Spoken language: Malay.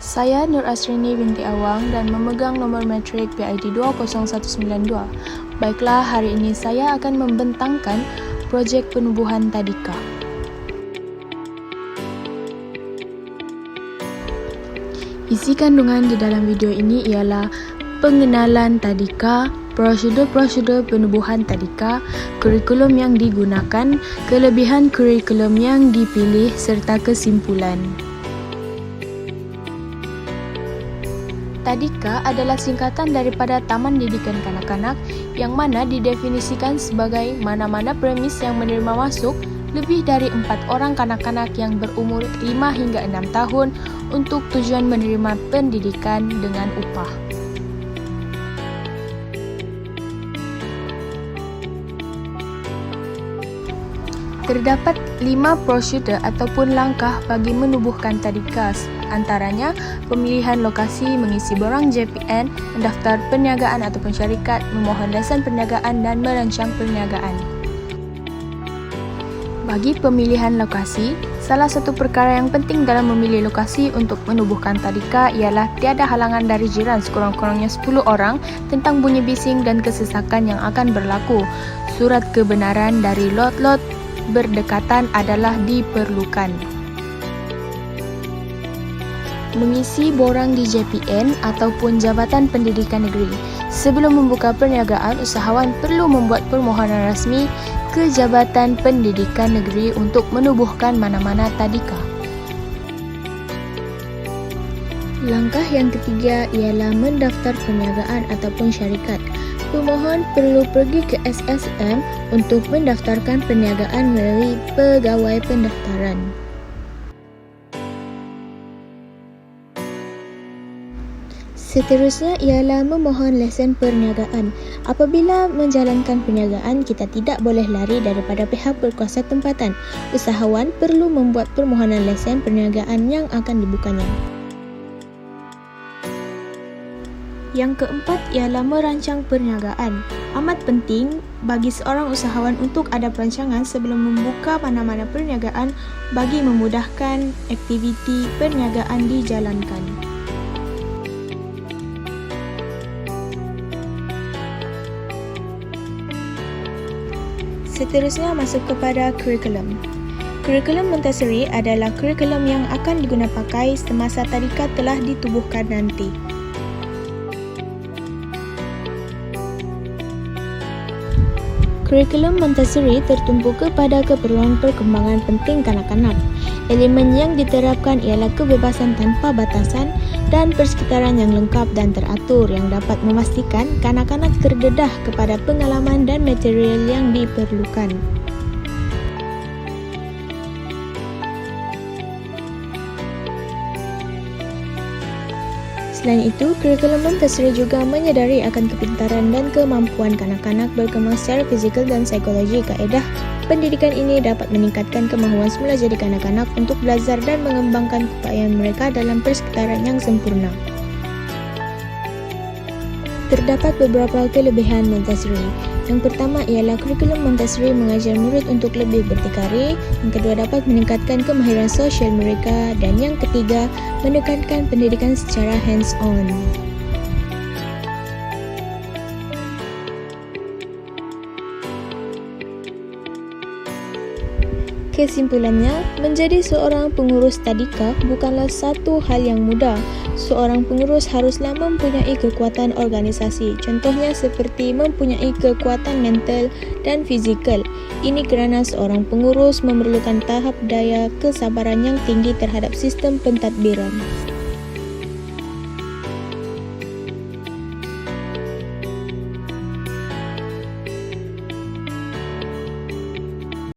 Saya Nur Asrini binti Awang dan memegang nomor matrik PID 20192. Baiklah, hari ini saya akan membentangkan projek penubuhan tadika. Isi kandungan di dalam video ini ialah pengenalan tadika, prosedur-prosedur penubuhan tadika, kurikulum yang digunakan, kelebihan kurikulum yang dipilih serta kesimpulan. Tadika adalah singkatan daripada Taman Didikan Kanak-kanak yang mana didefinisikan sebagai mana-mana premis yang menerima masuk lebih dari 4 orang kanak-kanak yang berumur 5 hingga 6 tahun untuk tujuan menerima pendidikan dengan upah. Terdapat 5 prosedur ataupun langkah bagi menubuhkan tadika, antaranya pemilihan lokasi, mengisi borang JPN, mendaftar perniagaan ataupun syarikat, memohon lesen perniagaan dan merancang perniagaan. Bagi pemilihan lokasi, salah satu perkara yang penting dalam memilih lokasi untuk menubuhkan tadika ialah tiada halangan dari jiran sekurang-kurangnya 10 orang tentang bunyi bising dan kesesakan yang akan berlaku. Surat kebenaran dari lot-lot berdekatan adalah diperlukan. Mengisi borang di JPN ataupun Jabatan Pendidikan Negeri. Sebelum membuka perniagaan, usahawan perlu membuat permohonan rasmi ke Jabatan Pendidikan Negeri untuk menubuhkan mana-mana tadika. Langkah yang ketiga ialah mendaftar perniagaan ataupun syarikat. Pemohon perlu pergi ke SSM untuk mendaftarkan perniagaan melalui pegawai pendaftaran. Seterusnya ialah memohon lesen perniagaan. Apabila menjalankan perniagaan, kita tidak boleh lari daripada pihak berkuasa tempatan. Usahawan perlu membuat permohonan lesen perniagaan yang akan dibukanya. Yang keempat ialah merancang perniagaan. Amat penting bagi seorang usahawan untuk ada perancangan sebelum membuka mana-mana perniagaan bagi memudahkan aktiviti perniagaan dijalankan. Seterusnya masuk kepada kurikulum. Kurikulum Montessori adalah kurikulum yang akan digunapakai semasa tadika telah ditubuhkan nanti. Kurikulum Montessori tertumpu kepada keperluan perkembangan penting kanak-kanak. Elemen yang diterapkan ialah kebebasan tanpa batasan dan persekitaran yang lengkap dan teratur yang dapat memastikan kanak-kanak terdedah kepada pengalaman dan material yang diperlukan. Selain itu, kurikulum Montessori juga menyadari akan kepintaran dan kemampuan kanak-kanak berkembang secara fizikal dan psikologi. Kaedah pendidikan ini dapat meningkatkan kemahuan semula jadi kanak-kanak untuk belajar dan mengembangkan keupayaan mereka dalam persekitaran yang sempurna. Terdapat beberapa kelebihan Montessori. Yang pertama ialah kurikulum Montessori mengajar murid untuk lebih berdikari. Yang kedua, dapat meningkatkan kemahiran sosial mereka. Dan yang ketiga, menekankan pendidikan secara hands-on. Kesimpulannya, menjadi seorang pengurus tadika bukanlah satu hal yang mudah. Seorang pengurus haruslah mempunyai kekuatan organisasi, contohnya seperti mempunyai kekuatan mental dan fizikal. Ini kerana seorang pengurus memerlukan tahap daya kesabaran yang tinggi terhadap sistem pentadbiran.